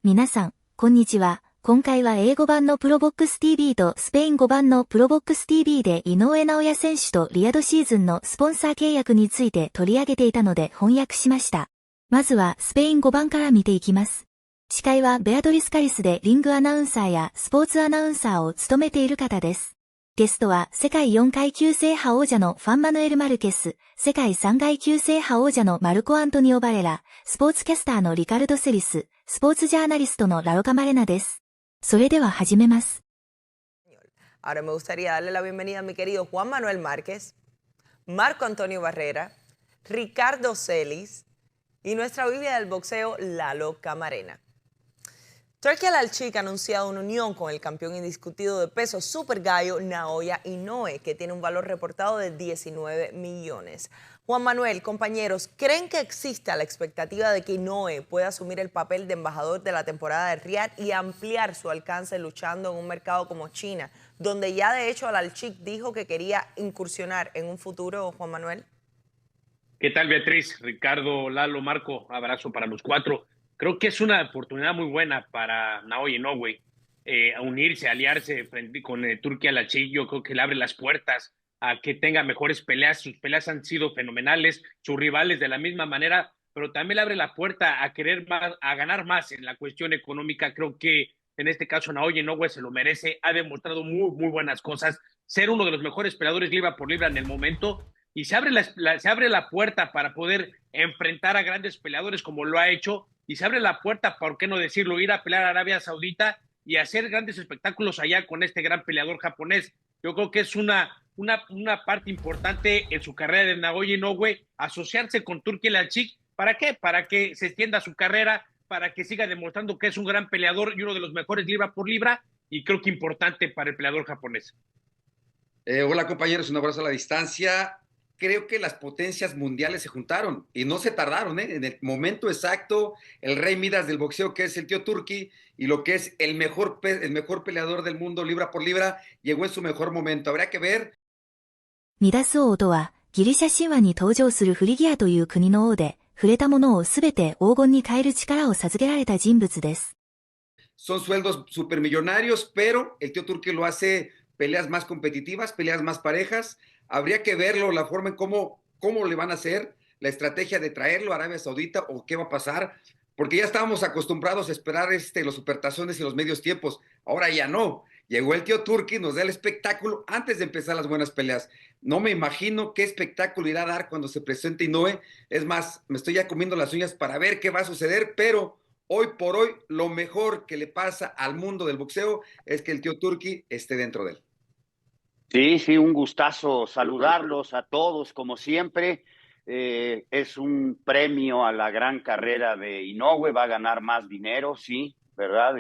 皆さん、こんにちは。今回は英語版のProBox TV とスペイン語版のProBox TV で井上尚弥選手とリヤドシーズンのスポンサー契約について取り上げていたので翻訳しました。まずはスペイン語版から見ていきます。司会はベアトリス・カリスでリングアナウンサーやスポーツアナウンサーを務めている方です。ゲストは世界4階級制覇王者のファン・マヌエル・マルケス、世界3階級制覇王者のマルコ・アントニオ・バレラ、スポーツキャスターのリカルド・セリス、スポーツジャーナリストのラロカ・マレナです。それでは始めます。Ahora me gustaría darle la bienvenida a mi querido Juan Manuel Márquez, Marco Antonio Barrera, Ricardo Celis y nuestra Biblia del boxeo, Lalo Camarena. Turki Alalshikh ha anunciado una unión con el campeón indiscutido de peso super gallo Naoya Inoue, que tiene un valor reportado de 19 millones. Juan Manuel, compañeros, ¿creen que exista la expectativa de que Inoue pueda asumir el papel de embajador de la temporada de Riyadh y ampliar su alcance luchando en un mercado como China, donde ya de hecho Alalshikh dijo que quería incursionar en un futuro, Juan Manuel? ¿Qué tal, Beatriz? Ricardo, Lalo, Marco, abrazo para los cuatro. Creo que es una oportunidad muy buena para Naoya Inoue a unirse, aliarse con Turki Alalshikh. Yo creo que le abre las puertas a que tenga mejores peleas. Sus peleas han sido fenomenales, sus rivales de la misma manera, pero también le abre la puerta a querer más, a ganar más en la cuestión económica. Creo que en este caso Naoya Inoue se lo merece, ha demostrado muy buenas cosas, ser uno de los mejores peleadores libra por libra en el momento, y se abre la puerta para poder enfrentar a grandes peleadores como lo ha hecho, y se abre la puerta, por qué no decirlo, ir a pelear a Arabia Saudita y hacer grandes espectáculos allá con este gran peleador japonés. Yo creo que es una parte importante en su carrera de Naoya Inoue, asociarse con Turki Alalshikh. ¿Para qué? Para que se extienda su carrera, para que siga demostrando que es un gran peleador y uno de los mejores libra por libra, y creo que importante para el peleador japonés. Hola compañeros, un abrazo a la distancia. Creo que las potencias mundiales se juntaron y no se tardaron, ¿eh? En el momento exacto, el rey Midas del boxeo, que es el tío Turki, y lo que es el mejor peleador del mundo libra por libra, llegó en su mejor momento. Habrá que ver. ミダス王とは、ギリシャ神話に登場するフリギアという国の王で、触れたものをすべて黄金に変える力を授けられた人物です。Son sueldos supermillonarios, pero el tío Turki lo hace peleas más competitivas, peleas más parejas. Habría que verlo, la forma en cómo le van a hacer, la estrategia de traerlo a Arabia Saudita o qué va a pasar, porque ya estábamos acostumbrados a esperar los supertazones y los medios tiempos. Ahora ya no. Llegó el tío Turki, nos da el espectáculo antes de empezar las buenas peleas. No me imagino qué espectáculo irá a dar cuando se presente Inoue. Es más, me estoy ya comiendo las uñas para ver qué va a suceder, pero hoy por hoy lo mejor que le pasa al mundo del boxeo es que el tío Turki esté dentro de él. Sí, un gustazo saludarlos a todos, como siempre. Es un premio a la gran carrera de Inoue, va a ganar más dinero, sí, ¿verdad?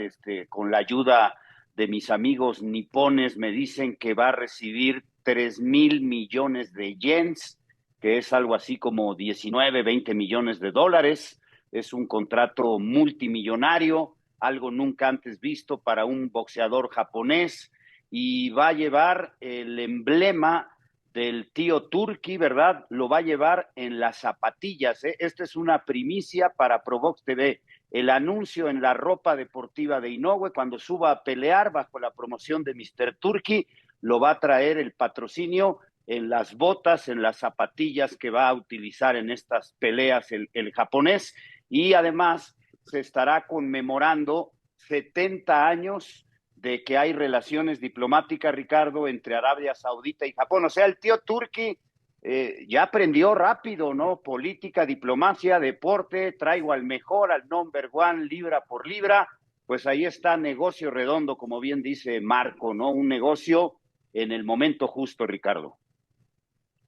Con la ayuda de mis amigos nipones me dicen que va a recibir 3,000 millones de yens, que es algo así como 19, 20 millones de dólares. Es un contrato multimillonario, algo nunca antes visto para un boxeador japonés, y va a llevar el emblema del tío Turki, ¿verdad? Lo va a llevar en las zapatillas, ¿eh? Esta es una primicia para ProBox TV. El anuncio en la ropa deportiva de Inoue cuando suba a pelear bajo la promoción de Mr. Turki, lo va a traer el patrocinio en las botas, en las zapatillas que va a utilizar en estas peleas el japonés, y además se estará conmemorando 70 años de que hay relaciones diplomáticas, Ricardo, entre Arabia Saudita y Japón. O sea, el tío Turki ya aprendió rápido, ¿no? Política, diplomacia, deporte, traigo al mejor, al number one, libra por libra. Pues ahí está, negocio redondo, como bien dice Marco, ¿no? Un negocio en el momento justo, Ricardo.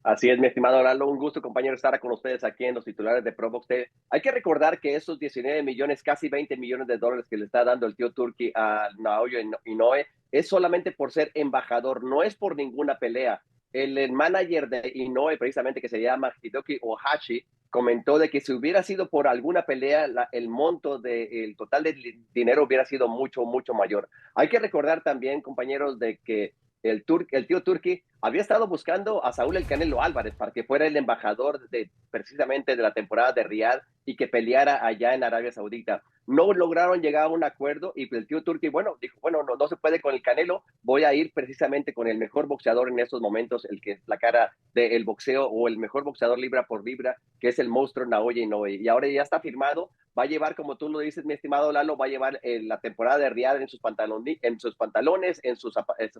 Así es, mi estimado Lalo, un gusto, compañero, estar con ustedes aquí en los titulares de ProBox TV. Hay que recordar que esos 19 millones, casi 20 millones de dólares que le está dando el tío Turki a Naoya Inoue es solamente por ser embajador, no es por ninguna pelea. El manager de Inoue, precisamente, que se llama Hidoki Ohashi, comentó de que si hubiera sido por alguna pelea, el monto del total de dinero hubiera sido mucho mayor. Hay que recordar también, compañeros, de que el tío Turki había estado buscando a Saúl El Canelo Álvarez para que fuera el embajador precisamente de la temporada de Riyadh y que peleara allá en Arabia Saudita. no lograron llegar a un acuerdo y el tío Turki, bueno, dijo, bueno, no se puede con el Canelo, voy a ir precisamente con el mejor boxeador en estos momentos, el que es la cara del boxeo o el mejor boxeador libra por libra, que es el monstruo Naoya Inoue. Y ahora ya está firmado, va a llevar, como tú lo dices, mi estimado Lalo, va a llevar la temporada de Riyadh en sus pantalones, en sus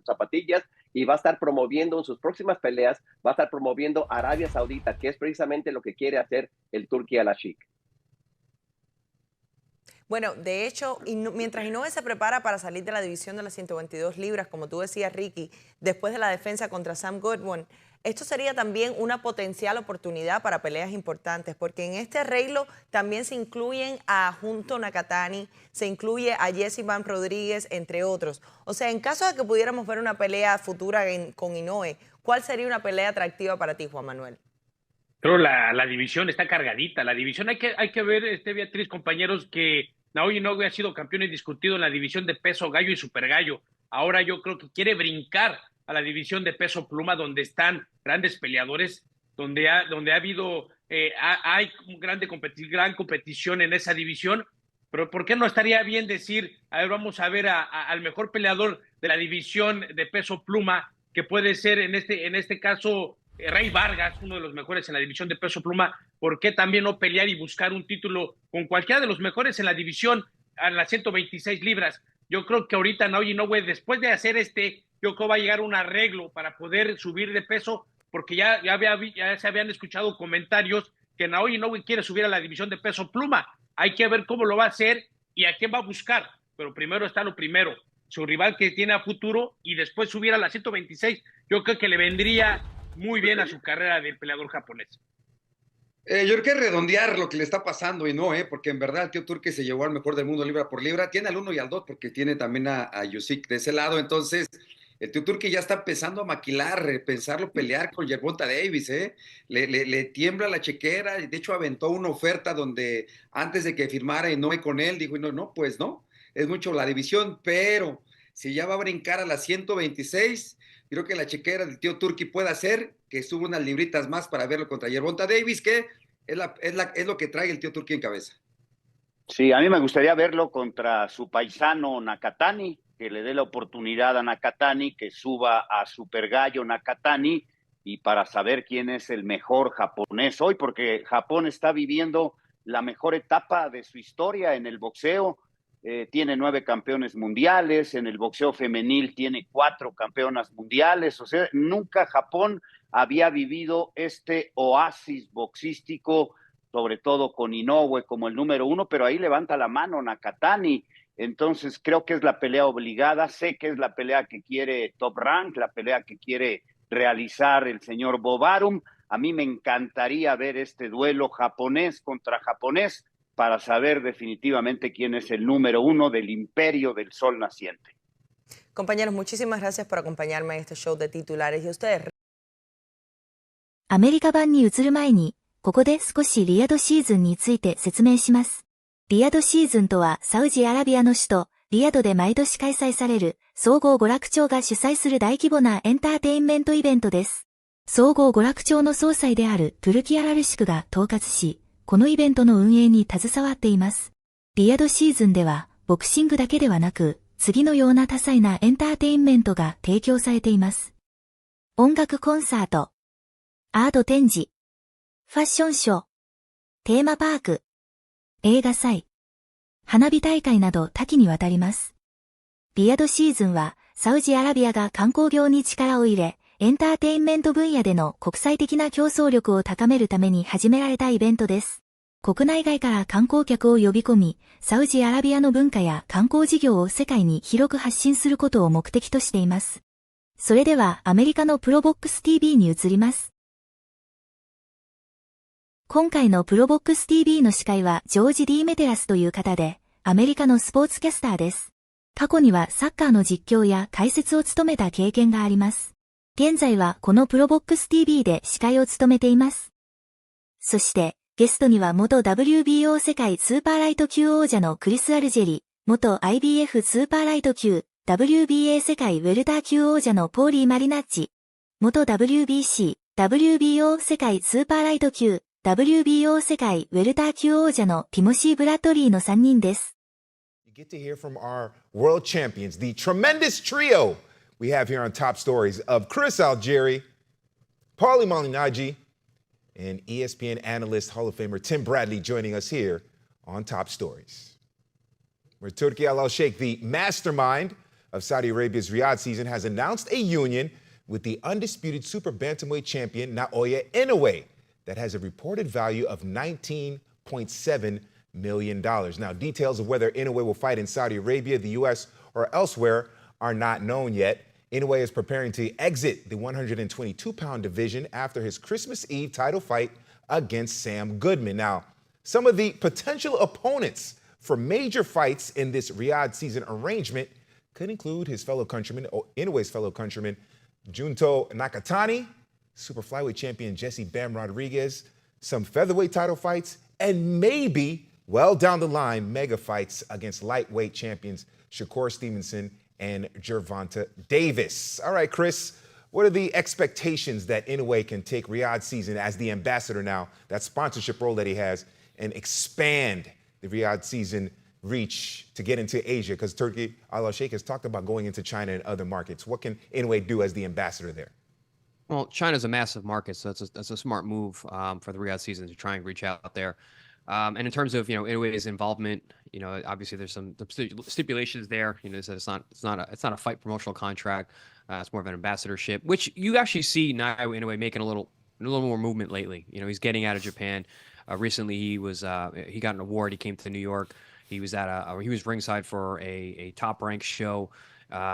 zapatillas, y va a estar promoviendo en sus próximas peleas, va a estar promoviendo Arabia Saudita, que es precisamente lo que quiere hacer el Turki Alalshikh. Bueno, de hecho, mientras Inoue se prepara para salir de la división de las 122 libras, como tú decías, Ricky, después de la defensa contra Sam Goodwin, esto sería también una potencial oportunidad para peleas importantes, porque en este arreglo también se incluyen a Junto Nakatani, se incluye a Jesse Van Rodríguez, entre otros. O sea, en caso de que pudiéramos ver una pelea futura con Inoue, ¿cuál sería una pelea atractiva para ti, Juan Manuel? Creo la división está cargadita. La división hay que ver, Beatriz, compañeros, que Naoya Inoue ha sido campeón indiscutido en la división de peso gallo y super gallo. Ahora yo creo que quiere brincar a la división de peso pluma, donde están grandes peleadores, donde ha habido, hay gran competición en esa división. Pero ¿por qué no estaría bien decir, a ver, vamos a ver al mejor peleador de la división de peso pluma, que puede ser en este caso Rey Vargas, uno de los mejores en la división de peso pluma? ¿Por qué también no pelear y buscar un título con cualquiera de los mejores en la división a las 126 libras? Yo creo que ahorita Naoya Inoue, después de hacer yo creo va a llegar a un arreglo para poder subir de peso, porque ya se habían escuchado comentarios que Naoya Inoue quiere subir a la división de peso pluma. Hay que ver cómo lo va a hacer y a quién va a buscar, pero primero está lo primero, su rival que tiene a futuro, y después subir a la 126. Yo creo que le vendría muy bien a su carrera de peleador japonés. Yo creo que redondear lo que le está pasando y no, porque en verdad el tío Turki se llevó al mejor del mundo libra por libra. Tiene al 1 y al 2 porque tiene también a Usyk de ese lado. Entonces, el tío Turki ya está empezando a maquilar, pensarlo pelear con Gervonta Davis, le tiembla la chequera. De hecho, aventó una oferta donde antes de que firmara Inoue con él, dijo, no, pues no, es mucho la división, pero si ya va a brincar a las 126, creo que la chequera del tío Turki puede hacer que suba unas libritas más para verlo contra Gervonta Davis, que es lo que trae el tío Turki en cabeza. Sí, a mí me gustaría verlo contra su paisano Nakatani, que le dé la oportunidad a Nakatani, que suba a Super Gallo Nakatani, y para saber quién es el mejor japonés hoy, porque Japón está viviendo la mejor etapa de su historia en el boxeo. Tiene 9 campeones mundiales, en el boxeo femenil tiene 4 campeonas mundiales. O sea, nunca Japón había vivido este oasis boxístico, sobre todo con Inoue como el número 1, pero ahí levanta la mano Nakatani. Entonces creo que es la pelea obligada, sé que es la pelea que quiere Top Rank, la pelea que quiere realizar el señor Bobarum. A mí me encantaría ver este duelo japonés contra japonés, para saber definitivamente quién es el número 1 del imperio del sol naciente. Compañeros, muchísimas gracias por acompañarme en este show de titulares. Y a ustedes. アメリカ版に移る前に、ここで少しリヤドシーズンについて説明します。リヤドシーズンとはサウジアラビアの首都、リヤドで毎年開催される、総合娯楽庁が主催する大規模なエンターテインメントイベントです。総合娯楽庁の総裁であるトゥルキアラルシクが統括し、このイベントの運営に携わっています。リヤドシーズンでは、ボクシングだけではなく、次のような多彩なエンターテインメントが提供されています。音楽コンサート、アート展示、ファッションショー、テーマパーク、映画祭、花火大会など多岐にわたります。リヤドシーズンは、サウジアラビアが観光業に力を入れ、エンターテインメント分野での国際的な競争力を高めるために始められたイベントです。国内外から観光客を呼び込み、サウジアラビアの文化や観光事業を世界に広く発信することを目的としています。それではアメリカのプロボックス TV に移ります。今回のプロボックス TV の司会はジョージ・ディーメテラスという方で、アメリカのスポーツキャスターです。過去にはサッカーの実況や解説を務めた経験があります。現在はこのプロボックス TV で司会を務めています。そして、ゲストには元 WBO 世界スーパーライト級王者のクリス・アルジェリ、元 IBF スーパーライト級、WBA 世界ウェルター級王者のポーリー・マリナッチ、元 WBC、WBO 世界スーパーライト級、WBO 世界ウェルター級王者のティモシー・ブラッドリーの3人です。You get to hear from our world champions, the tremendous trio we have here on Top Stories of Chris Algieri, Paulie Malignaggi, and ESPN analyst Hall of Famer Tim Bradley joining us here on Top Stories. Where Turki Alalshikh, the mastermind of Saudi Arabia's Riyadh season, has announced a union with the undisputed super bantamweight champion Naoya Inoue that has a reported value of $19.7 million. Now, details of whether Inoue will fight in Saudi Arabia, the U.S., or elsewhere are not known yet. Inoue is preparing to exit the 122-pound division after his Christmas Eve title fight against Sam Goodman. Now, some of the potential opponents for major fights in this Riyadh season arrangement could include his fellow countryman, Inoue's fellow countryman, Junto Nakatani, super flyweight champion Jesse Bam Rodriguez, some featherweight title fights, and maybe, well down the line, mega fights against lightweight champions Shakur, Stevenson, and Gervonta Davis. All right, Chris, what are the expectations that Inoue can take Riyadh season as the ambassador now, that sponsorship role that he has, and expand the Riyadh season reach to get into Asia? Because Turki Alalshikh has talked about going into China and other markets. What can Inoue do as the ambassador there? Well, China's a massive market, so that's a smart move for the Riyadh season to try and reach out there. And in terms of Inoue's involvement, obviously there's some stipulations there. It's not a fight promotional contract. It's more of an ambassadorship, which you actually see now Inoue making a little more movement lately. He's getting out of Japan. Recently, he got an award. He came to New York. He was he was ringside for a top ranked show.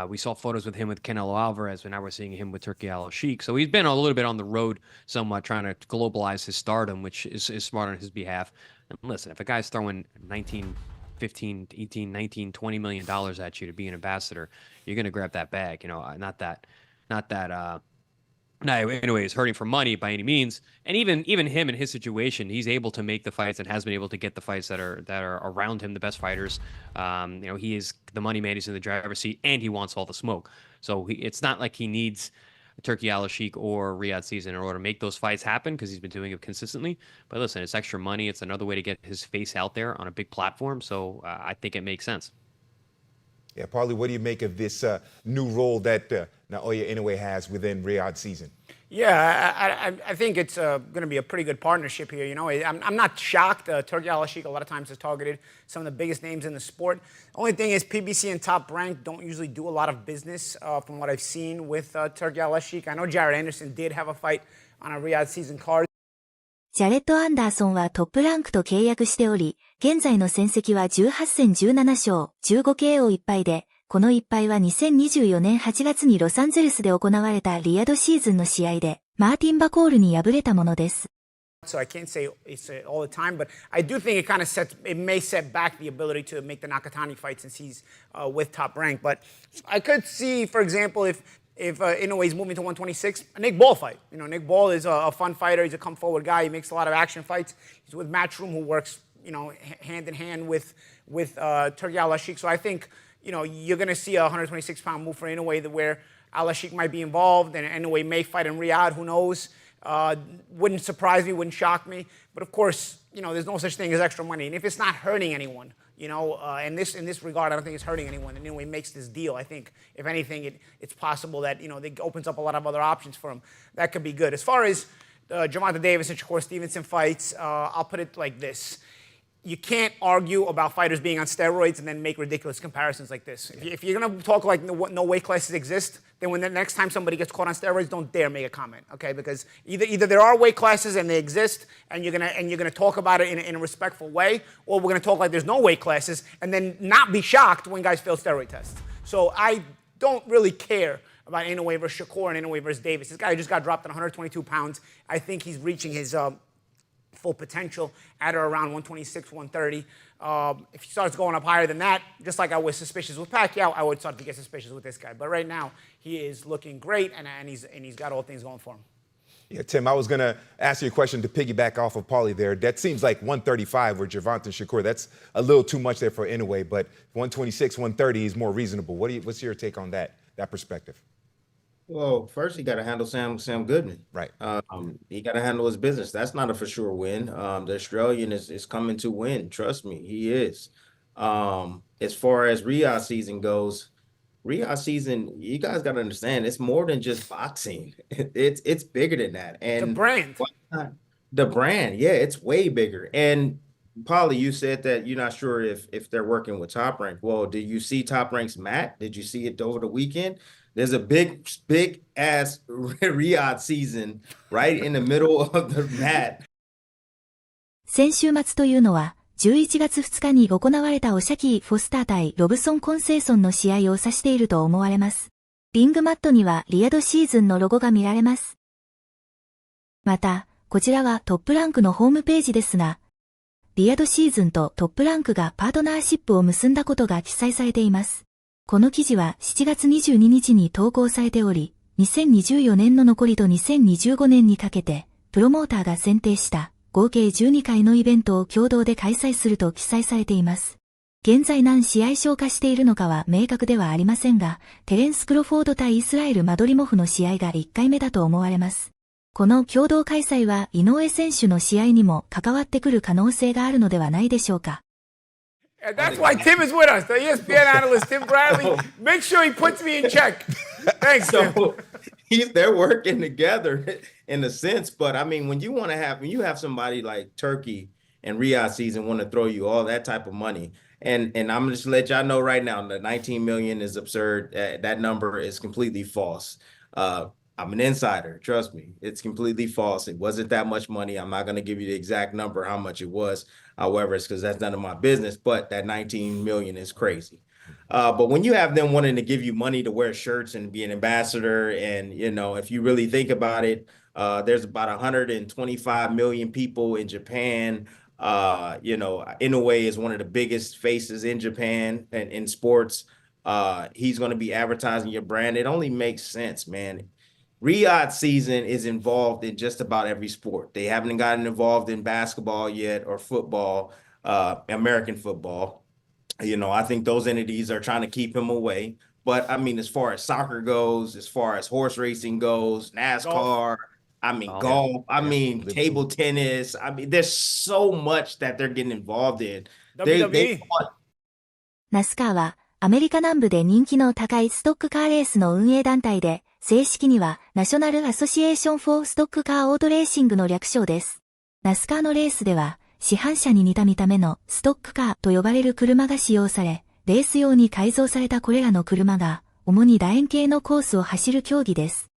We saw photos with him with Canelo Alvarez, but now we're seeing him with Turki Alalshikh. So he's been a little bit on the road somewhat, trying to globalize his stardom, which is smart on his behalf. And listen, if a guy's throwing 19, 15, 18, 19, $20 million at you to be an ambassador, you're going to grab that bag. Not that Inoue is hurting for money by any means. And even him in his situation, he's able to make the fights and has been able to get the fights that are around him, the best fighters. He is the money man, he's in the driver's seat, and he wants all the smoke. So it's not like he needs Turki Alalshikh or Riyadh season in order to make those fights happen, because he's been doing it consistently. But listen, it's extra money. It's another way to get his face out there on a big platform. So I think it makes sense. Yeah, Paulie, what do you make of this new role that Naoya Inoue has within Riyadh season? Yeah, I think it's going to be a pretty good partnership here. I'm not shocked. Turki Alalshikh a lot of times has targeted some of the biggest names in the sport. The only thing is PBC and Top Rank don't usually do a lot of business from what I've seen with Turki Alalshikh. I know Jared Anderson did have a fight on a Riyadh season card. ジャレット・アンダーソンはトップランクと契約しており、現在の戦績は18戦17勝、15KO 1敗で、この1敗は2024年8月にロサンゼルスで行われたリヤドシーズンの試合で、マーティン・バコールに敗れたものです。So I can't say it's all the time, but I do think it may set back the ability to make the Nakatani fight since he's with Top Rank. But I could see, for example, if Inoue's moving to 126, a Nick Ball fight. Nick Ball is a fun fighter. He's a come-forward guy. He makes a lot of action fights. He's with Matchroom, who works, hand in hand with Turki Alalshikh. So I think, you're going to see a 126-pound move for Inoue where Alalshikh might be involved, and Inoue may fight in Riyadh. Who knows? Wouldn't surprise me. Wouldn't shock me. But of course, there's no such thing as extra money. And if it's not hurting anyone, in this regard, I don't think it's hurting anyone. And Inoue makes this deal. I think, if anything, it's possible that, it opens up a lot of other options for him. That could be good. As far as Gervonta Davis and Shakur Stevenson fights, I'll put it like this. You can't argue about fighters being on steroids and then make ridiculous comparisons like this. If you're going to talk like no weight classes exist, then when the next time somebody gets caught on steroids, don't dare make a comment, okay? Because either there are weight classes and they exist, and you're gonna talk about it in a respectful way, or we're gonna talk like there's no weight classes and then not be shocked when guys fail steroid tests. So I don't really care about Inoue versus Shakur and Inoue versus Davis. This guy just got dropped at 122 pounds. I think he's reaching his full potential at or around 126, 130. If he starts going up higher than that, just like I was suspicious with Pacquiao, I would start to get suspicious with this guy. But right now, he is looking great, and he's got all things going for him. Yeah, Tim, I was going to ask you a question to piggyback off of Paulie there. That seems like 135 with Gervonta and Shakur. That's a little too much there for Inoue, but 126, 130 is more reasonable. What's your take on that perspective? Well, first he got to handle Sam Goodman. Right. He got to handle his business. That's not a for sure win. The Australian is coming to win. Trust me, he is. As far as Riyadh season goes, Riyadh season, you guys got to understand, it's more than just boxing. It's bigger than that. And the brand, yeah, it's way bigger. And Paulie, you said that you're not sure if they're working with Top Rank. Well, did you see Top Rank's mat? Did you see it over the weekend? There's a big ass Riyadh season right in the middle of the mat. 先週末というのは、11月2日に行われたオシャキー・フォスター対ロブソン・コンセイソンの試合を指していると思われます。リングマットにはリヤドシーズンのロゴが見られます。また、こちらはトップランクのホームページですが、リヤドシーズンとトップランクがパートナーシップを結んだことが記載されています。この記事は7月22日に投稿されており、2024年の残りと2025年にかけて、プロモーターが選定した合計12回のイベントを共同で開催すると記載されています。現在何試合消化しているのかは明確ではありませんが、テレンス・クロフォード対イスラエル・マドリモフの試合が1回目だと思われます。この共同開催は井上選手の試合にも関わってくる可能性があるのではないでしょうか。And that's why Tim is with us, the ESPN analyst, Tim Bradley. Make sure he puts me in check. Thanks, Tim. So they're working together in a sense, but I mean, when you have somebody like Turkey and Riyadh season want to throw you all that type of money, and I'm just let y'all know right now, the 19 million is absurd. That number is completely false. I'm an insider. Trust me, it's completely false. It wasn't that much money. I'm not going to give you the exact number, how much it was. However, it's because that's none of my business, but that 19 million is crazy. But when you have them wanting to give you money to wear shirts and be an ambassador, and, you know, if you really think about it, there's about 125 million people in Japan. You know, Inoue is one of the biggest faces in Japan and in sports. He's going to be advertising your brand. It only makes sense, man. Riyadh season is involved in just about every sport. They haven't gotten involved in basketball yet or football, American football. You know, I think those entities are trying to keep him away. But I mean, as far as soccer goes, as far as horse racing goes, NASCAR, golf, table tennis. I mean, there's so much that they're getting involved in. NASCAR はアメリカ南部で人気の高いストックカーレースの運営団体で、正式にはナショナルアソシエーション・フォー・ストック・カー・オート・レーシングの略称です。NASCARのレースでは、市販車に似た見た目のストックカーと呼ばれる車が使用され、レース用に改造されたこれらの車が、主に楕円形のコースを走る競技です。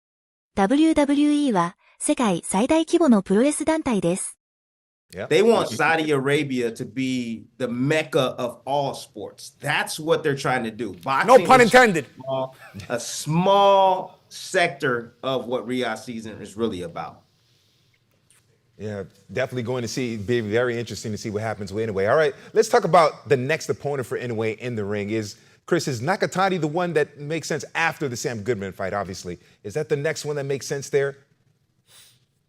WWE は、世界最大規模のプロレス団体です。They want Saudi Arabia to be the mecca of all sports. That's what they're trying to do. Boxing, no pun intended. A small sector of what Riyadh season is really about. Yeah, definitely going to be very interesting to see what happens with Inoue. All right, let's talk about the next opponent for Inoue in the ring. Is Nakatani the one that makes sense after the Sam Goodman fight, obviously? Is that the next one that makes sense there?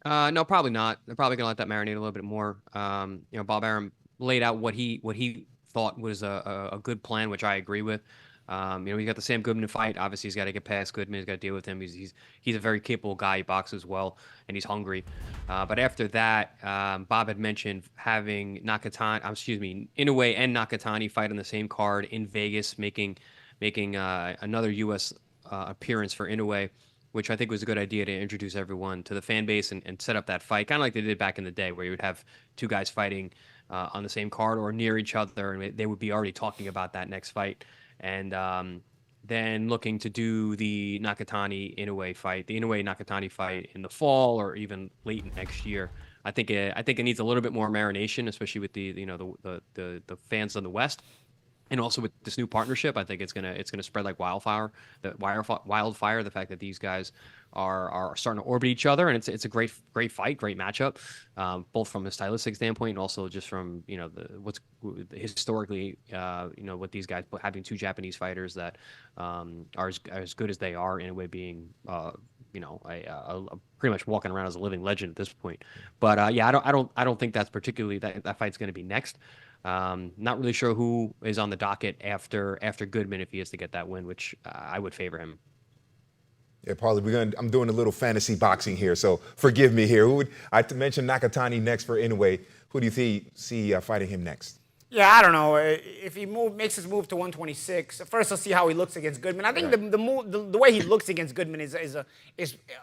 No, probably not. They're probably gonna let that marinate a little bit more. You know, Bob Arum laid out what he thought was a good plan, which I agree with. You know, he got the Sam Goodman fight. Obviously, he's got to get past Goodman. He's got to deal with him. He's a very capable guy. He boxes well, and he's hungry. But after that, Bob had mentioned having Inoue and Nakatani fight on the same card in Vegas, making another U.S. Appearance for Inoue, which I think was a good idea to introduce everyone to the fan base and set up that fight, kind of like they did back in the day, where you would have two guys fighting on the same card or near each other, and they would be already talking about that next fight. And then looking to do the Nakatani Inoue fight, the Inoue Nakatani fight in the fall or even late next year. I think it needs a little bit more marination, especially with the fans on the West. And also with this new partnership, I think it's gonna spread like wildfire. The fact that these guys are starting to orbit each other, and it's a great fight, great matchup, both from a stylistic standpoint and also just from what's historically what these guys having two Japanese fighters that are as good as they are, in a way being pretty much walking around as a living legend at this point. But I don't think that's particularly that fight's going to be next. Not really sure who is on the docket after Goodman if he has to get that win, which I would favor him. Yeah, Paulie, I'm doing a little fantasy boxing here, so forgive me here. I mentioned Nakatani next for Inoue. Who do you see fighting him next? Yeah, I don't know. If he makes his move to 126, first let's see how he looks against Goodman. I think the way he looks against Goodman is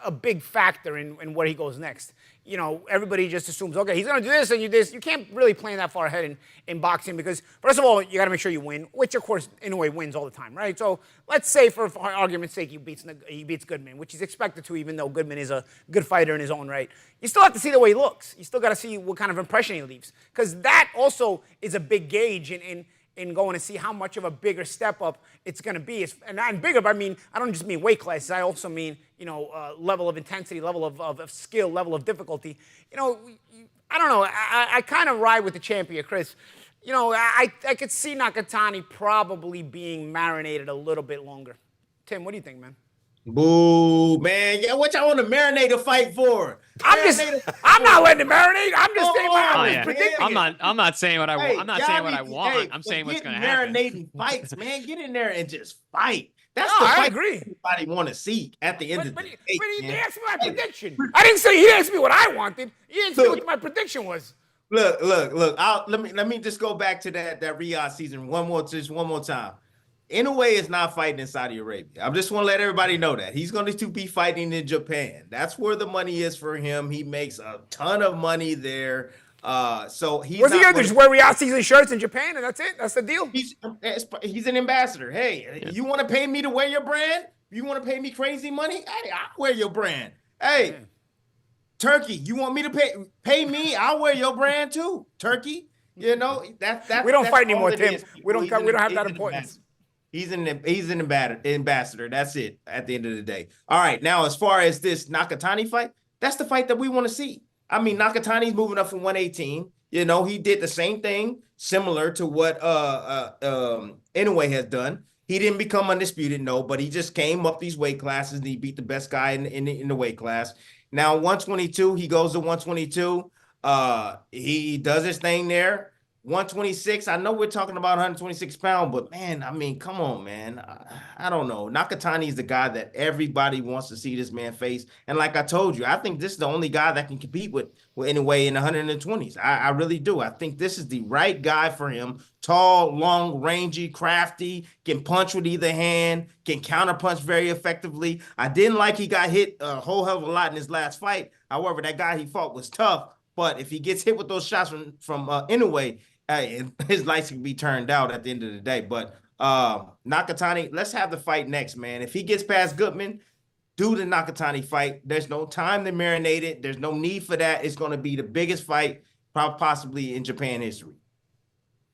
a big factor in where he goes next. You know, everybody just assumes, okay, he's going to do this and you this. You can't really plan that far ahead in boxing because, first of all, you got to make sure you win, which, of course, Inoue wins all the time, right? So let's say, for argument's sake, he beats Goodman, which he's expected to, even though Goodman is a good fighter in his own right. You still have to see the way he looks. You still got to see what kind of impression he leaves because that also is a big gauge in going to see how much of a bigger step up it's going to be. And bigger, but I mean, I don't just mean weight classes. I also mean, you know, level of intensity, level of skill, level of difficulty. You know, I don't know. I kind of ride with the champion, Chris. You know, I could see Nakatani probably being marinated a little bit longer. Tim, what do you think, man? Boo, man. Yeah, what y'all want to marinate a fight for? I'm not letting it marinate. I'm just saying I'm predicting I'm not saying what I want. I'm not saying what I want. Hey, I'm saying what's going to happen. Marinating fights, man. Get in there and just fight. That's the fight I agree. everybody want to see at the end of the day. But he asked me my prediction. I didn't say he asked me what I wanted. He asked me what my prediction was. Look. Let me just go back to that Riyadh season one more time. Inoue is not fighting in Saudi Arabia. I just want to let everybody know that. He's going to be fighting in Japan. That's where the money is for him. He makes a ton of money there. So he's What's he going to do? Just wear Riyadh season shirts in Japan and that's it? That's the deal? He's an ambassador. Hey, you want to pay me to wear your brand? You want to pay me crazy money? Hey, I'll wear your brand. Hey, Turkey, you want me to pay me? I'll wear your brand too. Turkey, you know, that's we don't fight anymore, Tim. Is. We don't have that importance. He's an ambassador. That's it at the end of the day. All right. Now, as far as this Nakatani fight, that's the fight that we want to see. I mean, Nakatani's moving up from 118. You know, he did the same thing similar to what Inoue has done. He didn't become undisputed, no, but he just came up these weight classes and he beat the best guy in the weight class. Now, 122, he goes to 122. He does his thing there. 126, I know we're talking about 126 pounds, but man, I mean, come on, man. I don't know. Nakatani is the guy that everybody wants to see this man face. And like I told you, I think this is the only guy that can compete with Inoue in the 120s. I really do. I think this is the right guy for him. Tall, long, rangy, crafty, can punch with either hand, can counterpunch very effectively. I didn't like he got hit a whole hell of a lot in his last fight. However, that guy he fought was tough. But if he gets hit with those shots from Inoue, his lights can be turned out at the end of the day. But Nakatani, let's have the fight next, man. If he gets past Goodman, do the Nakatani fight. There's no time to marinate it. There's no need for that. It's going to be the biggest fight possibly in Japan history.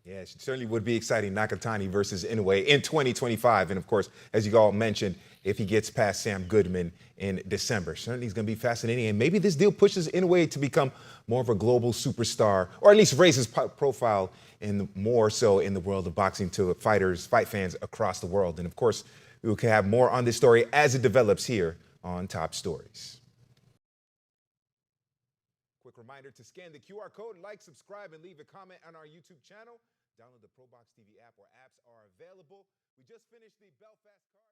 Yeah, it certainly would be exciting, Nakatani versus Inoue in 2025. And, of course, as you all mentioned, if he gets past Sam Goodman in December, certainly it's going to be fascinating. And maybe this deal pushes Inoue to become more of a global superstar, or at least raise his profile more so in the world of boxing to fight fans across the world. And, of course, we can have more on this story as it develops here on Top Stories. Quick reminder to scan the QR code, like, subscribe, and leave a comment on our YouTube channel. Download the ProBox TV app where apps are available. We just finished the Belfast card.